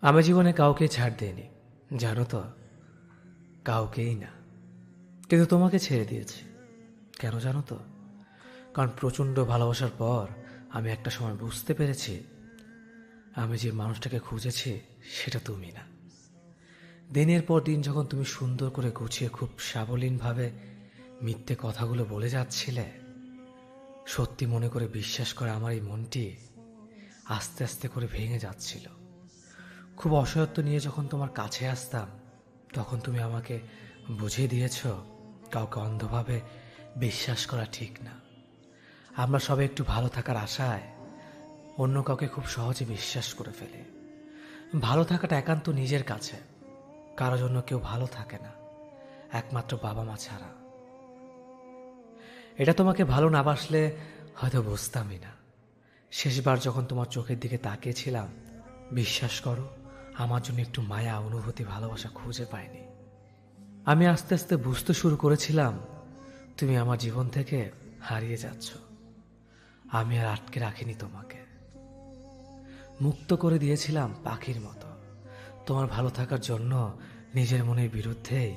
আমি জীবনে কাউকে ছাড় দিইনি, জানো তো, কাউকেই না। কিন্তু তোমাকে ছেড়ে দিয়েছি। কেন জানো তো? কারণ প্রচণ্ড ভালোবাসার পর আমি একটা সময় বুঝতে পেরেছি আমি যে মানুষটাকে খুঁজেছি সেটা তুমি না। দিনের পর দিন যখন তুমি সুন্দর করে গুছিয়ে খুব সাবলীনভাবে মিথ্যে কথাগুলো বলে যাচ্ছিলে, সত্যি মনে করে বিশ্বাস করে আমার এই মনটি আস্তে আস্তে করে ভেঙে যাচ্ছিল। খুব অসহায়ত্ব নিয়ে যখন তোমার কাছে আসতাম, তখন তুমি আমাকে বুঝিয়ে দিয়েছ কাউকে অন্ধভাবে বিশ্বাস করা ঠিক না। আমরা সবাই একটু ভালো থাকার আশায় অন্য কাউকে খুব সহজে বিশ্বাস করে ফেলি। ভালো থাকাটা একান্ত নিজের কাছে। কারো জন্য কেউ ভালো থাকে না, একমাত্র বাবা মা ছাড়া। এটা তোমাকে ভালো না বাসলে হয়তো বুঝতামই না। শেষবার যখন তোমার চোখের দিকে তাকিয়েছিলাম, বিশ্বাস করো, আমার জন্য একটু মায়া, অনুভূতি, ভালোবাসা খুঁজে পাইনি। আমি আস্তে আস্তে বুঝতে শুরু করেছিলাম তুমি আমার জীবন থেকে হারিয়ে যাচ্ছ। আমি আর আটকে রাখিনি তোমাকে, মুক্ত করে দিয়েছিলাম পাখির মতো। তোমার ভালো থাকার জন্য নিজের মনের বিরুদ্ধেই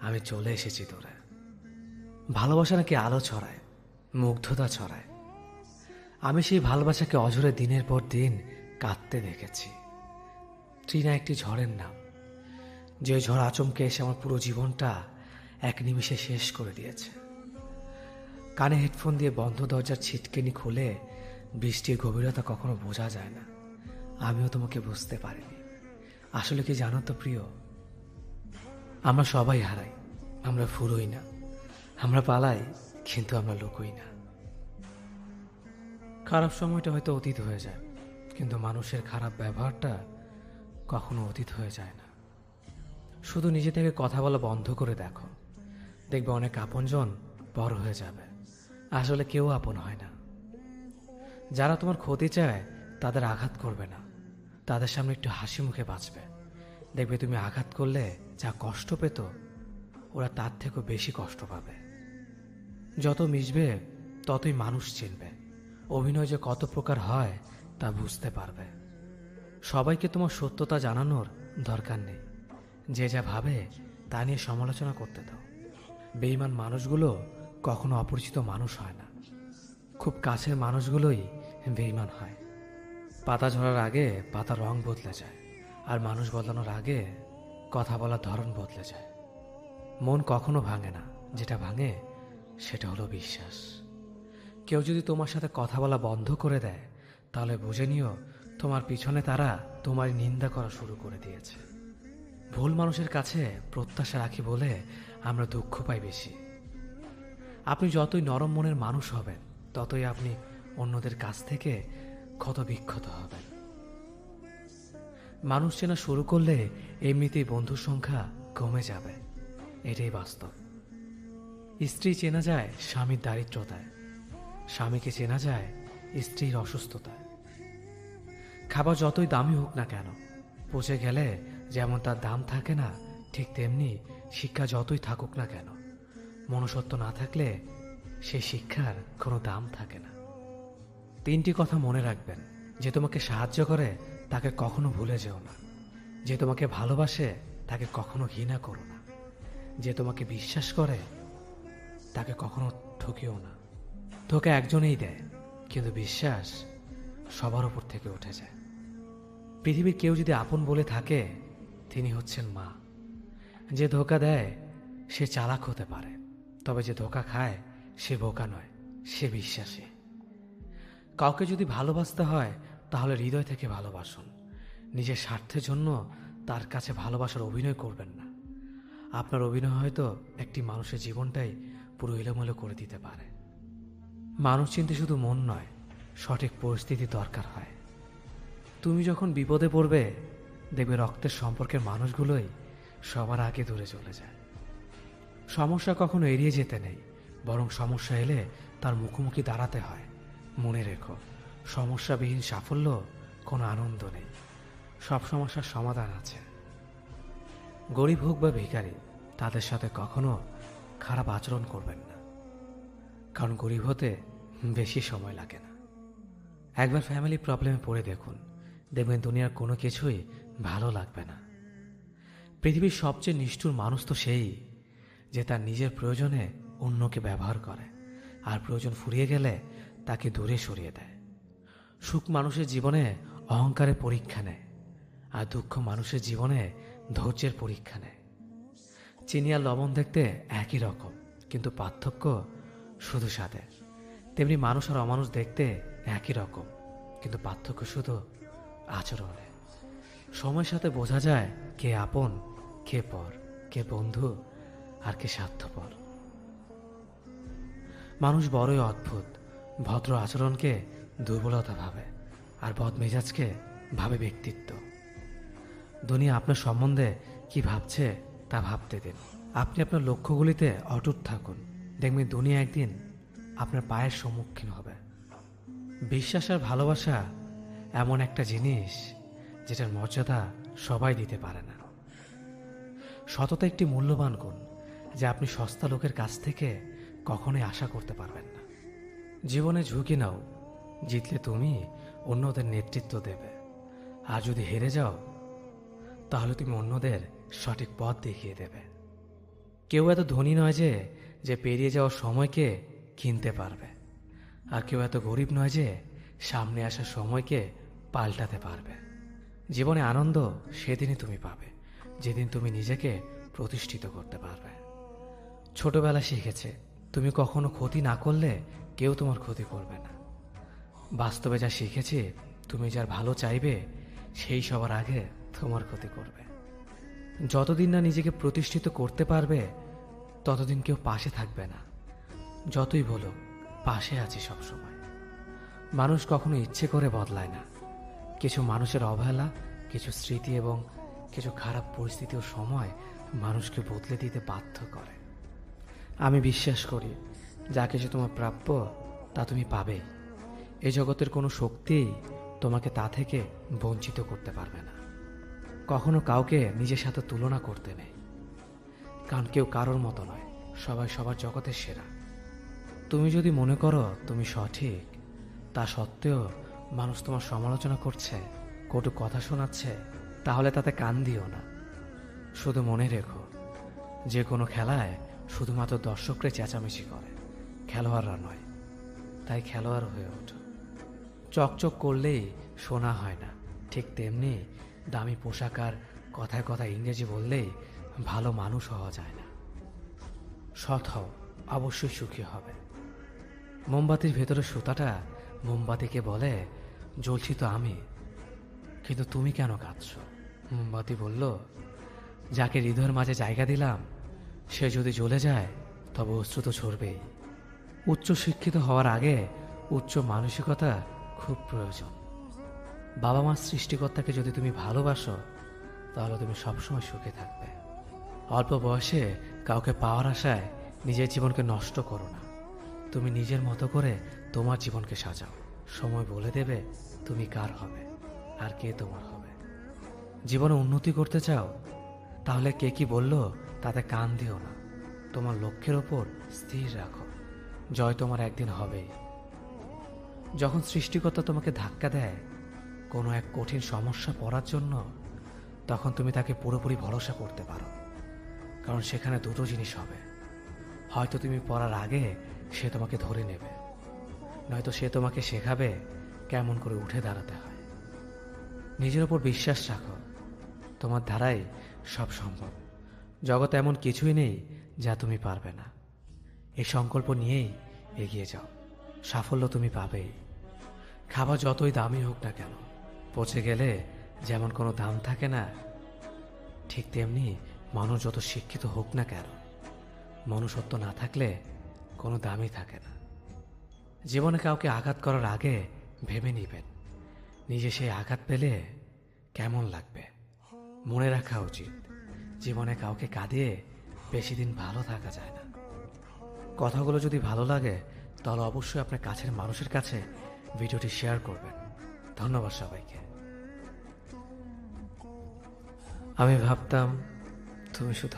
আমি চলে এসেছি দূরে। ভালোবাসা নাকি আলো ছড়ায়, মুগ্ধতা ছড়ায়। আমি সেই ভালোবাসাকে অঝরে দিনের পর দিন কাঁদতে দেখেছি। ট্রিনা একটি ঝড়ের নাম, যে ঝড় আচমকে এসে আমার পুরো জীবনটা এক নিমিষে শেষ করে দিয়েছে। কানে হেডফোন দিয়ে বন্ধ দরজার ছিটকেনি খুলে বৃষ্টির গভীরতা কখনো বোঝা যায় না। আমিও তোমাকে বুঝতে পারিনি। আসলে কি জানো তো প্রিয়, আমরা সবাই হারাই, আমরা ফুরোই না। আমরা পালাই, কিন্তু আমরা লুকোই না। খারাপ সময়টা হয়তো অতীত হয়ে যায়, কিন্তু মানুষের খারাপ ব্যবহারটা কখনো অতীত হয়ে যায় না। শুধু নিজে থেকে কথা বলা বন্ধ করে দেখো, দেখবে অনেক আপনজন বড় হয়ে যাবে। আসলে কেউ আপন হয় না। যারা তোমার ক্ষতি চায় তাদের আঘাত করবে না, তাদের সামনে একটু হাসি মুখে বাঁচবে। দেখবে তুমি আঘাত করলে যা কষ্ট পেত, ওরা তার থেকেও বেশি কষ্ট পাবে। যত মিশবে ততই মানুষ চিনবে। অভিনয় যে কত প্রকার হয় তা বুঝতে পারবে। সবাইকে তোমার সত্যতা জানানোর দরকার নেই। যে যা ভাবে তা নিয়ে সমালোচনা করতে দাও। বেঈমান মানুষগুলো কখনো অপরিচিত মানুষ হয় না, খুব কাছের মানুষগুলোই বেঈমান হয়। পাতা ঝরার আগে পাতার রং বদলে যায়, আর মানুষ বদলানোর আগে কথা বলার ধরন বদলে যায়। মন কখনো ভাঙে না, যেটা ভাঙে সেটা হলো বিশ্বাস। কেউ যদি তোমার সাথে কথা বলা বন্ধ করে দেয়, তাহলে বুঝে নিও তোমার পিছনে তারা তোমার নিন্দা করা শুরু করে দিয়েছে। ভুল মানুষের কাছে প্রত্যাশা রাখি বলে আমরা দুঃখ পাই বেশি। আপনি যতই নরম মনের মানুষ হবেন, ততই আপনি অন্যদের কাছ থেকে ক্ষত বিক্ষত হবেন। মানুষ চেনা শুরু করলে এমনিতেই বন্ধুর সংখ্যা কমে যাবে, এটাই বাস্তব। স্ত্রী চেনা যায় স্বামীর দারিদ্রতায়, স্বামীকে চেনা যায় স্ত্রীর অসুস্থতায়। খাবার যতই দামি হোক না কেন, পচে গেলে যেমন তার দাম থাকে না, ঠিক তেমনি শিক্ষা যতই থাকুক না কেন, মনুষ্যত্ব না থাকলে সেই শিক্ষার কোনো দাম থাকে না। তিনটি কথা মনে রাখবেন: যে তোমাকে সাহায্য করে তাকে কখনো ভুলে যেও না, যে তোমাকে ভালোবাসে তাকে কখনো ঘৃণা করো না, যে তোমাকে বিশ্বাস করে তাকে কখনো ঠকিও না। ধোঁকা একজনেই দেয়, কিন্তু বিশ্বাস সবার উপর থেকে উঠে যায়। পৃথিবীর কেউ যদি আপন বলে থাকে, তিনি হচ্ছেন মা। যে ধোঁকা দেয় সে চালাক হতে পারে, তবে যে ধোঁকা খায় সে বোকা নয়, সে বিশ্বাসী। কাউকে যদি ভালোবাসতে হয় তাহলে হৃদয় থেকে ভালোবাসুন। নিজের স্বার্থের জন্য তার কাছে ভালোবাসার অভিনয় করবেন না। আপনার অভিনয় হয়তো একটি মানুষের জীবনটাই পুরো এলোমেলো করে দিতে পারে। মানুষ চিনতে শুধু মন নয়, সঠিক পরিস্থিতি দরকার হয়। তুমি যখন বিপদে পড়বে, দেখবে রক্তের সম্পর্কের মানুষগুলোই সবার আগে দূরে চলে যায়। সমস্যা কখনো এড়িয়ে যেতে নেই, বরং সমস্যা এলে তার মুখোমুখি দাঁড়াতে হয়। মনে রেখো, সমস্যাবিহীন সাফল্য কোনো আনন্দ নেই। সব সমস্যার সমাধান আছে। গরিব হোক বা ভিখারি, তাদের সাথে কখনো খারাপ আচরণ করবেন না, কারণ গরিব হতে বেশি সময় লাগে না। একবার ফ্যামিলি প্রবলেমে পড়ে দেখুন, দেখবেন দুনিয়ার কোনো কিছুই ভালো লাগবে না। পৃথিবীর সবচেয়ে নিষ্ঠুর মানুষ তো সেই যে তার নিজের প্রয়োজনে অন্যকে ব্যবহার করে, আর প্রয়োজন ফুরিয়ে গেলে তাকে দূরে সরিয়ে দেয়। সুখ মানুষের জীবনে অহংকারের পরীক্ষা নেয়, আর দুঃখ মানুষের জীবনে ধৈর্যের পরীক্ষা নেয়। চিনি আর লবণ দেখতে একই রকম, কিন্তু পার্থক্য শুধু স্বাদে। তেমনি মানুষ আর অমানুষ দেখতে একই রকম, কিন্তু পার্থক্য শুধু আচরণে। সময়ের সাথে বোঝা যায় কে আপন, কে পর, কে বন্ধু আর কে স্বার্থপর। মানুষ বড়ই অদ্ভুত। ভদ্র আচরণকে দুর্বলতা ভাবে, আর বদমেজাজকে ভাবে ব্যক্তিত্ব। দুনিয়া আপনার সম্বন্ধে কি ভাবছে তা ভাবতে দিন। আপনি আপনার লক্ষ্যগুলিতে অটুট থাকুন। দেখবেন দুনিয়া একদিন আপনার পায়ের সম্মুখীন হবে। বিশ্বাস আর ভালোবাসা এমন একটা জিনিস যেটার মর্যাদা সবাই দিতে পারে না। সততা একটি মূল্যবান গুণ যা আপনি সস্তা লোকের কাছ থেকে কখনোই আশা করতে পারবেন না। জীবনে ঝুঁকি নাও। জিতলে তুমি অন্যদের নেতৃত্ব দেবে, আর যদি হেরে যাও তাহলে তুমি অন্যদের সঠিক পথ দেখিয়ে দেবে। কেউ এত ধনী নয় যে পেরিয়ে যাওয়ার সময়কে কিনতে পারবে, আর কেউ এত গরিব নয় যে সামনে আসার সময়কে পাল্টাতে পারবে। জীবনে আনন্দ সেদিনই তুমি পাবে যেদিন তুমি নিজেকে প্রতিষ্ঠিত করতে পারবে। ছোটবেলা শিখেছে তুমি কখনো ক্ষতি না করলে কেউ তোমার ক্ষতি করবে না। বাস্তবে যা শিখেছি তুমি যার ভালো চাইবে সেই সবার আগে তোমার ক্ষতি করবে। যতদিন না নিজেকে প্রতিষ্ঠিত করতে পারবে ততদিন কেউ পাশে থাকবে না। যতই বলো পাশে আছি সবসময়। মানুষ কখনো ইচ্ছে করে বদলায় না। কিছু মানুষের অবহেলা, কিছু স্মৃতি এবং কিছু খারাপ পরিস্থিতি ও সময় মানুষকে বদলে দিতে বাধ্য করে। আমি বিশ্বাস করি যা কিছু তোমার প্রাপ্য তা তুমি পাবেই। এই জগতের কোনো শক্তিই তোমাকে তা থেকে বঞ্চিত করতে পারবে না। কখনো কাউকে নিজের সাথে তুলনা করতে নেই, কারণ কেউ কারোর মতো নয়। সবাই সবার জগতের সেরা। তুমি যদি মনে করো তুমি সঠিক, তা সত্ত্বেও মানুষ তোমার সমালোচনা করছে, কটু কথা শোনাচ্ছে, তাহলে তাতে কান দিও না। শুধু মনে রেখো, যে কোনো খেলায় শুধুমাত্র দর্শকরা চেঁচামেচি করে, খেলোয়াড়রা নয়। তাই খেলোয়াড় হয়ে ওঠো। চকচক করলেই শোনা হয় না, ঠিক তেমনি দামি পোশাক আর কথায় কথায় ইংরেজি বললেই ভালো মানুষ হওয়া যায় না। সৎ হও, অবশ্যই সুখী হবে। মোমবাতির ভেতরে সুতাটা মোমবাতিকে বলে, জ্বলছি তো আমি, কিন্তু তুমি কেন কাঁদছ? মোমবাতি বলল, যাকে হৃদয়ের মাঝে জায়গা দিলাম সে যদি জ্বলে যায় তবে অশ্রু তো ঝরবেই। উচ্চ শিক্ষিত হওয়ার আগে উচ্চ মানসিকতা খুব প্রয়োজন। বাবা মার সৃষ্টিকর্তাকে যদি তুমি ভালোবাসো তাহলে তুমি সবসময় সুখে থাকবে। অল্প বয়সে কাউকে পাওয়ার আশায় নিজের জীবনকে নষ্ট করো না। তুমি নিজের মতো করে তোমার জীবনকে সাজাও। সময় বলে দেবে তুমি কার হবে আর কে তোমার হবে। জীবনে উন্নতি করতে চাও তাহলে কে কি বললো তাতে কান দিও না। তোমার লক্ষ্যের ওপর স্থির রাখো, জয় তোমার একদিন হবেই। যখন সৃষ্টিকর্তা তোমাকে ধাক্কা দেয় কোনো এক কঠিন সমস্যা পড়ার জন্য, তখন তুমি তাকে পুরোপুরি ভরসা করতে পারো, কারণ সেখানে দুটো জিনিস হবে। হয়তো তুমি পড়ার আগে সে তোমাকে ধরে নেবে, নয়তো সে তোমাকে শেখাবে কেমন করে উঠে দাঁড়াতে হয়। নিজের ওপর বিশ্বাস রাখো, তোমার দ্বারাই সব সম্ভব। জগতে এমন কিছুই নেই যা তুমি পারবে না। এই সংকল্প নিয়েই এগিয়ে যাও, সাফল্য তুমি পাবেই। খাবার যতই দামি হোক না কেন, পচে গেলে যেমন কোনো দাম থাকে না, ঠিক তেমনি মানুষ যত শিক্ষিত হোক না কেন, মনুষ্যত্ব না থাকলে কোনো দামই থাকে না। জীবনে কাউকে আঘাত করার আগে ভেবে নিবেন নিজে সেই আঘাত পেলে কেমন লাগবে। মনে রাখা উচিত জীবনে কাউকে কাঁদিয়ে বেশি দিন ভালো থাকা যায় না। কথাগুলো যদি ভালো লাগে তাহলে অবশ্যই আপনার কাছের মানুষের কাছে ভিডিওটি শেয়ার করবেন। ধন্যবাদ সবাইকে। আমি ভাবতাম তুমি শুধু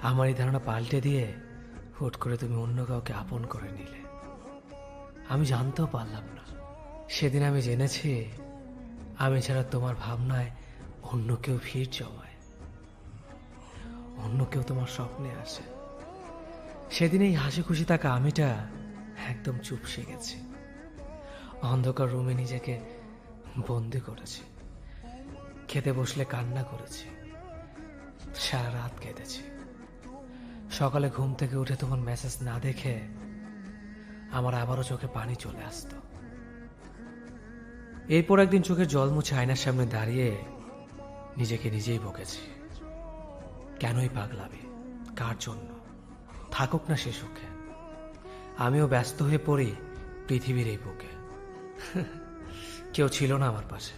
আমার এই ধারণা পাল্টে দিয়ে হুট করে তুমি অন্য কাউকে আপন করে নিলে। আমি জানতেও পারলাম না, সেদিন আমি জেনেছি আমি ছাড়া তোমার ভাবনায় অন্য কেউ ভিড় জমায়, অন্য কেউ তোমার স্বপ্নে আসে। সেদিন এই হাসি খুশি থাকা আমিটা একদম চুপসে গেছি। অন্ধকার রুমে নিজেকে বন্দি করেছি। খেতে বসলে কান্না করেছি, সারা রাত কেঁদেছি। সকালে ঘুম থেকে উঠে তোমার মেসেজ না দেখে আমার আবারও চোখে পানি চলে আসতো। এরপর একদিন চোখের জল মুছে আয়নার সামনে দাঁড়িয়ে নিজেকে নিজেই বকেছি, কেনই পাগলামি, কার জন্য, থাকুক না সে সুখে। আমিও ব্যস্ত হয়ে পড়ি পৃথিবীর এই বুকে। কেউ ছিল না আমার পাশে।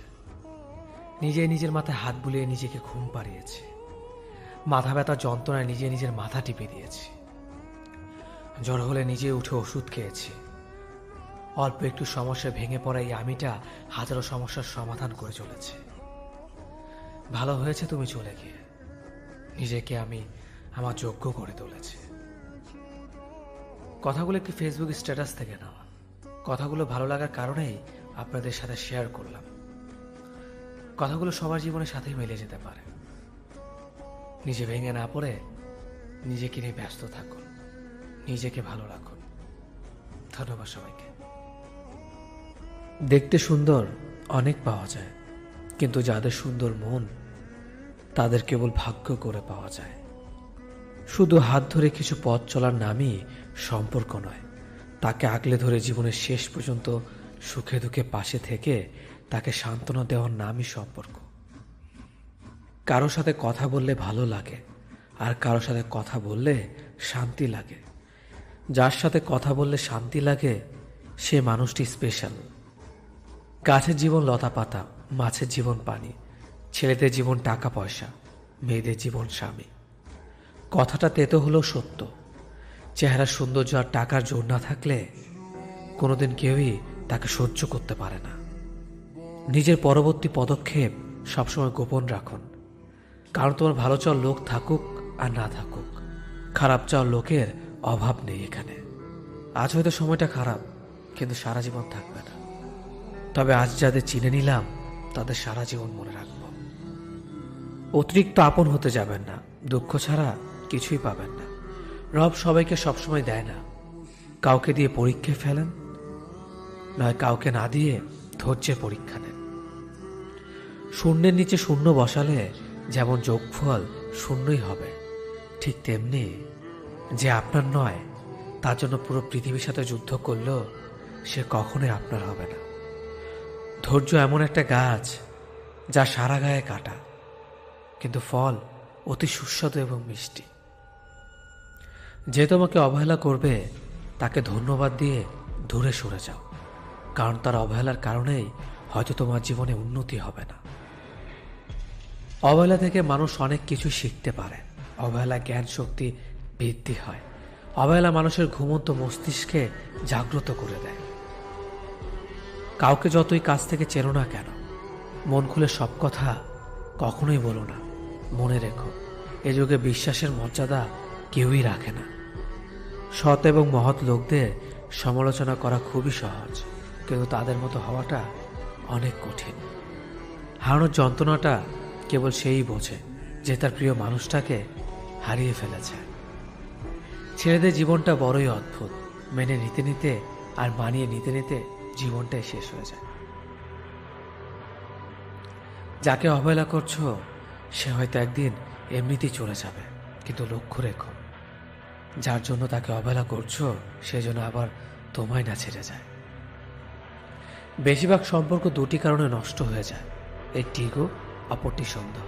নিজের মাথায় হাত বুলিয়ে নিজেকে ঘুম পাড়িয়েছি। মাথা ব্যথা যন্ত্রণায় নিজের মাথা টিপে দিয়েছি। জ্বর হলে নিজে উঠে ওষুধ খেয়েছি। অল্প একটু সমস্যা ভেঙে পড়া এই আমিটা হাজারো সমস্যার সমাধান করে চলেছে। ভালো হয়েছে তুমি চলে গিয়ে, নিজেকে আমি আমার যোগ্য করে তুলেছি। কথাগুলো একটি ফেসবুক স্ট্যাটাস থেকে নেওয়া। কথাগুলো ভালো লাগার কারণেই আপনাদের সাথে শেয়ার করলাম। কথাগুলো সবার জীবনের সাথেই মিলে যেতে পারে। নিজে ভেঙে না পড়ে নিজেকে নিয়ে ব্যস্ত থাকুন, নিজেকে ভালো রাখুন। ধন্যবাদ সবাইকে। দেখতে সুন্দর অনেক পাওয়া যায়, কিন্তু যাদের সুন্দর মন তাদের কেবল ভাগ্য করে পাওয়া যায়। শুধু হাত ধরে কিছু পথ চলার নামই সম্পর্ক নয়, তাকে আগলে ধরে জীবনের শেষ পর্যন্ত সুখে দুঃখে পাশে থেকে তাকে সান্ত্বনা দেওয়ার নামই সম্পর্ক। কারো সাথে কথা বললে ভালো লাগে, আর কারো সাথে কথা বললে শান্তি লাগে। যার সাথে কথা বললে শান্তি লাগে সে মানুষটি স্পেশাল। গাছের জীবন লতা পাতা, মাছের জীবন পানি, ছেলেদের জীবন টাকা পয়সা, মেয়েদের জীবন স্বামী। কথাটা তেতো হলেও সত্য। চেহারা সৌন্দর্য আর টাকার জোর না থাকলে কোনোদিন কেউই তাকে সহ্য করতে পারে না। নিজের পরবর্তী পদক্ষেপ সবসময় গোপন রাখুন, কারণ তোমার ভালো চাওয়ার লোক থাকুক আর না থাকুক, খারাপ চাওয়ার লোকের অভাব নেই এখানে। আজ হয়তো সময়টা খারাপ, কিন্তু সারা জীবন থাকবে না। তবে আজ যাদের চিনে নিলাম তাদের সারা জীবন মনে রাখব। অতিরিক্ত আপন হতে যাবেন না, দুঃখ ছাড়া কিছুই পাবেন না। রব সবাইকে সবসময় দেয় না। কাউকে দিয়ে পরীক্ষায় ফেলেন, নয় কাউকে না দিয়ে ধৈর্যের পরীক্ষা নেন। শূন্যের নিচে শূন্য বসালে যেমন যোগফল শূন্যই হবে, ঠিক তেমনি যে আপনার নয় তার জন্য পুরো পৃথিবীর সাথে যুদ্ধ করলেও সে কখনোই আপনার হবে না। ধৈর্য এমন একটা গাছ যা সারা গায়ে কাটা, কিন্তু ফল অতি সুস্বাদু এবং মিষ্টি। যে তোমাকে অবহেলা করবে তাকে ধন্যবাদ দিয়ে দূরে সরে যাও, কারণ তার অবহেলার কারণেই হয়তো তোমার জীবনে উন্নতি হবে না। অবহেলা থেকে মানুষ অনেক কিছু শিখতে পারে। অবহেলা জ্ঞান শক্তি বৃদ্ধি হয়। অবহেলা মানুষের ঘুমন্ত মস্তিষ্কে জাগ্রত করে দেয়। কাউকে যতই কাছ থেকে চেনো না কেন, মন খুলে সব কথা কখনোই বলো না। মনে রেখো, এ যুগে বিশ্বাসের মর্যাদা কেউই রাখে না। সৎ এবং মহৎ লোকদের সমালোচনা করা খুবই সহজ, কিন্তু তাদের মতো হওয়াটা অনেক কঠিন। হারানোর যন্ত্রণাটা কেবল সেই বোঝে যে তার প্রিয় মানুষটাকে হারিয়ে ফেলেছে। ছেলেদের জীবনটা বড়ই অদ্ভুত। মেনে নিতে নিতে আর মানিয়ে নিতে নিতে জীবনটাই শেষ হয়ে যায়। যাকে অবহেলা করছো সে হয়তো একদিন এমনিতেই চলে যাবে, কিন্তু লক্ষ্য রেখো, যার জন্য তাকে অবহেলা করছো সে যেন আবার তোমায় না ছেড়ে যায়। বেশিরভাগ সম্পর্ক দুটি কারণে নষ্ট হয়ে যায়, একটি ইগো, অপরটি সন্দেহ।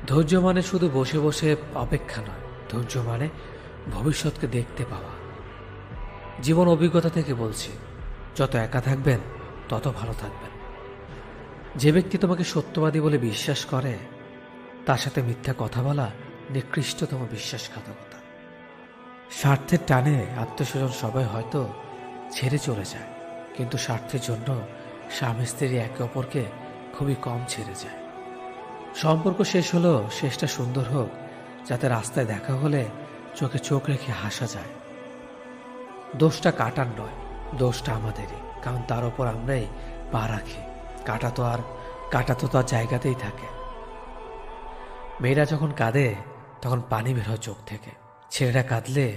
ধৈর্য মানে শুধু বসে বসে অপেক্ষা নয়, ধৈর্য মানে ভবিষ্যৎকে দেখতে পাওয়া। জীবন অভিজ্ঞতা থেকে বলছি, যত একা থাকবেন তত ভালো থাকবেন। যে ব্যক্তি তোমাকে সত্যবাদী বলে বিশ্বাস করে তার সাথে মিথ্যা কথা বলা নিকৃষ্টতম বিশ্বাসঘাতকতা। স্বার্থের টানে আত্মীয়স্বজন সবাই হয়তো ছেড়ে চলে যায়, কিন্তু স্বার্থের জন্য স্বামী স্ত্রী একে অপরকে খুবই কম ছেড়ে যায়। সম্পর্ক শেষ হলো শেষটা সুন্দর হোক, যাতে রাস্তায় দেখা হলে চোখে চোখ রেখে হাসা যায়। দোষটা কাটার নয়, দোষটা আমাদেরই, কারণ তার ওপর আমরাই পা রাখি। কাঁটা তো আর তার জায়গাতেই থাকে। মেয়েরা যখন কাঁদে তখন পানি বের হয় চোখ থেকে, ছেলেরা কাঁদলে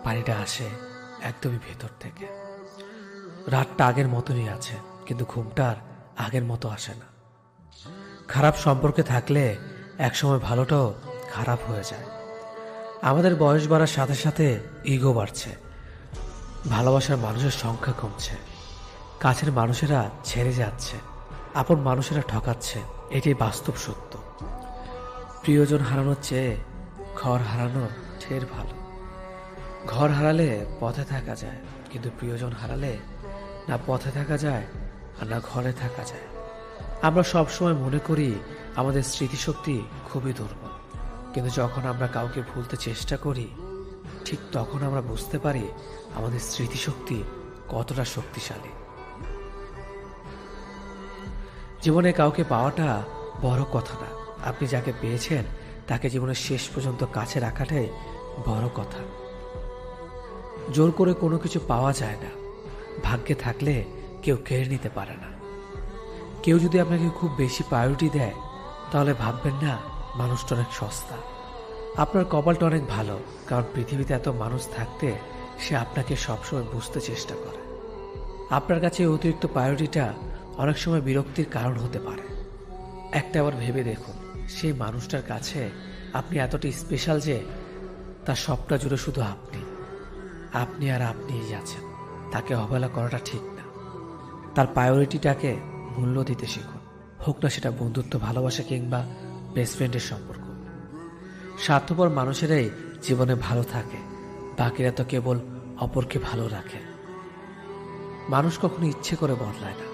পানিটা আসে একদমই ভেতর থেকে। রাতটা আগের মতনই আছে, কিন্তু ঘুমটা আর আগের মতো আসে না। খারাপ সম্পর্কে থাকলে একসময় ভালোটাও খারাপ হয়ে যায়। আমাদের বয়স বাড়ার সাথে সাথে ইগো বাড়ছে, ভালোবাসার মানুষের সংখ্যা কমছে, কাছের মানুষেরা ছেড়ে যাচ্ছে, আপন মানুষেরা ঠকাচ্ছে। এটাই বাস্তব সত্য। প্রিয়জন হারানোর চেয়ে ঘর হারানো ঢের ভালো। ঘর হারালে পথে থাকা যায়, কিন্তু প্রিয়জন হারালে না পথে থাকা যায় আর না ঘরে থাকা যায়। আমরা সবসময় মনে করি আমাদের স্মৃতিশক্তি খুবই দুর্বল, কিন্তু যখন আমরা কাউকে ভুলতে চেষ্টা করি ঠিক তখন আমরা বুঝতে পারি আমাদের স্মৃতিশক্তি কতটা শক্তিশালী। জীবনে কাউকে পাওয়াটা বড় কথা না, আপনি যাকে পেয়েছেন তাকে জীবনের শেষ পর্যন্ত কাছে রাখাটাই বড় কথা। জোর করে কোনো কিছু পাওয়া যায় না, ভাগ্যে থাকলে কেউ কেড়ে নিতে পারে না। কেউ যদি আপনাকে খুব বেশি প্রায়োরিটি দেয় তাহলে ভাববেন না মানুষটা অনেক সস্তা। আপনার কপালটা অনেক ভালো, কারণ পৃথিবীতে এত মানুষ থাকতে সে আপনাকে সবসময় বুঝতে চেষ্টা করে। আপনার কাছে অতিরিক্ত প্রায়োরিটিটা অনেক সময় বিরক্তির কারণ হতে পারে। একটা আবার ভেবে দেখুন, সেই মানুষটার কাছে আপনি এতটা স্পেশাল যে তার সবটা জুড়ে শুধু আপনি আর আপনিই আছেন। তাকে অবহেলা করাটা ঠিক না। তার প্রায়োরিটিটাকে মূল্য দিতে শিখুন, হোক না সেটা বন্ধুত্ব, ভালোবাসা কিংবা বেস্ট ফ্রেন্ডের সম্পর্ক। স্বার্থপর মানুষেরাই জীবনে ভালো থাকে, বাকিরা তো কেবল অপরকে ভালো রাখে। মানুষ কখনো ইচ্ছে করে বদলায় না।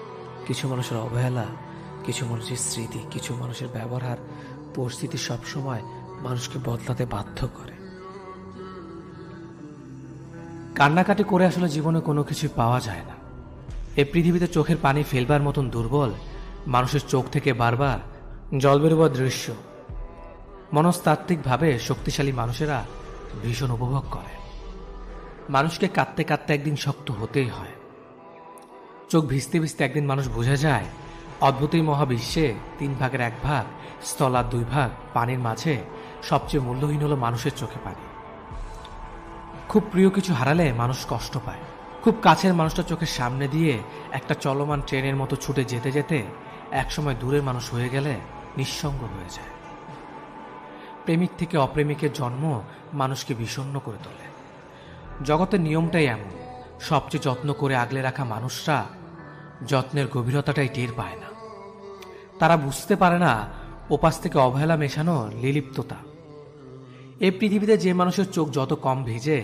কিছু মানুষের অবহেলা, কিছু মানুষের স্মৃতি, কিছু মানুষের ব্যবহার, পরিস্থিতি সবসময় মানুষকে বদলাতে বাধ্য করে। কান্নাকাটি করে আসলে জীবনে কোনো কিছু পাওয়া যায় না। এই পৃথিবীতে চোখের পানি ফেলবার মতন দুর্বল মানুষের চোখ থেকে বারবার জল বেরোবার দৃশ্য মনস্তাত্ত্বিকভাবে শক্তিশালী মানুষেরা ভীষণ উপভোগ করে। মানুষকে কাঁদতে কাঁদতে একদিন শক্ত হতেই হয়। চোখ ভিজতে ভিজতে একদিন মানুষ বোঝা যায় অদ্ভুত এই মহাবিশ্বে 3 ভাগের 1 ভাগ স্থল আর 2 ভাগ পানির মাঝে সবচেয়ে মূল্যহীন হলো মানুষের চোখে পানি। খুব প্রিয় কিছু হারালে মানুষ কষ্ট পায়। খুব কাছের মানুষটা চোখের সামনে দিয়ে একটা চলমান ট্রেনের মতো ছুটে যেতে যেতে একসময় দূরের মানুষ হয়ে গেলে নিঃসঙ্গ হয়ে যায়। প্রেমিক থেকে অপ্রেমিকের জন্ম মানুষকে বিষণ্ণ করে তোলে। জগতের নিয়মটাই এমন, সবচেয়ে যত্ন করে আগলে রাখা মানুষরা যত্নের গভীরতাটাই টের পায় না। তারা বুঝতে পারে না ওপাশ থেকে অবহেলা মেশানো লিলিপ্ততা। এই পৃথিবীতে যে মানুষের চোখ যত কম ভেজে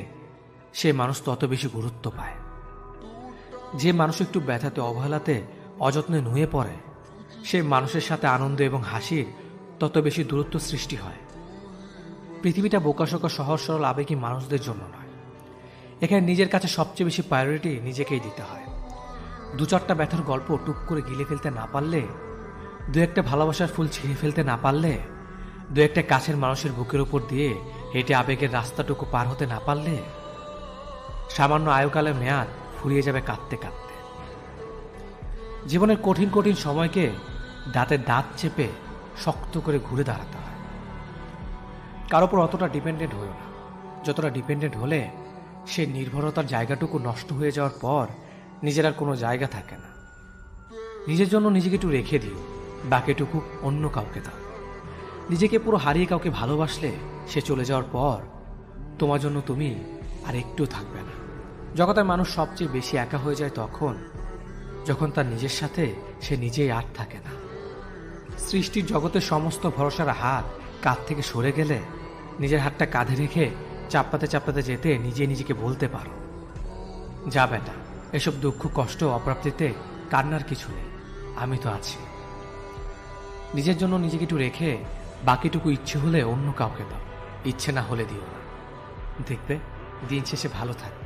সে মানুষ তত বেশি গুরুত্ব পায়। যে মানুষ একটু ব্যথাতে, অবহেলাতে, অযত্নে নুয়ে পড়ে সে মানুষের সাথে আনন্দ এবং হাসির তত বেশি দূরত্ব সৃষ্টি হয়। পৃথিবীটা বোকাশোকা সহজ সরল আবেগী মানুষদের জন্য নয়। এখানে নিজের কাছে সবচেয়ে বেশি প্রায়োরিটি নিজেকেই দিতে হয়। 2-4টা ব্যথার গল্প টুক করে গিলে ফেলতে না পারলে, 2-একটা ভালোবাসার ফুল ছিঁড়ে ফেলতে না পারলে, 2-একটা কাছের মানুষের বুকের উপর দিয়ে হেঁটে আবেগের রাস্তাটুকু পার হতে না পারলে সামান্য আয়ুকালের মেয়াদ ফুরিয়ে যাবে কাঁদতে কাঁদতে। জীবনের কঠিন কঠিন সময়কে দাঁতে দাঁত চেপে শক্ত করে ঘুরে দাঁড়াতে হয়। কারো উপর অতটা ডিপেন্ডেন্ট হয়েও না। যতটা ডিপেন্ডেন্ট হলে সে নির্ভরতার জায়গাটুকু নষ্ট হয়ে যাওয়ার পর নিজের আর কোনো জায়গা থাকে না। নিজের জন্য নিজেকে একটু রেখে দিও, বাকিটুকু অন্য কাউকে দাও। নিজেকে পুরো হারিয়ে কাউকে ভালোবাসলে সে চলে যাওয়ার পর তোমার জন্য তুমি আর একটু থাকবে না। জগতের মানুষ সবচেয়ে বেশি একা হয়ে যায় যখন তার নিজের সাথে সে নিজেই আর থাকে না। সৃষ্টির জগতের সমস্ত ভরসার হাত কাঁধ থেকে সরে গেলে নিজের হাতটা কাঁধে রেখে চাপড়াতে চাপড়াতে যেতে নিজে নিজেকে বলতে পারো, যা বেটা, এসব দুঃখ কষ্ট অপ্রাপ্তিতে কান্নার কিছু নেই, আমি তো আছি। নিজের জন্য নিজেকে একটু রেখে বাকিটুকু ইচ্ছে হলে অন্য কাউকে দাও, ইচ্ছে না হলে দিও না। দেখবে দিন শেষে ভালো থাকবে।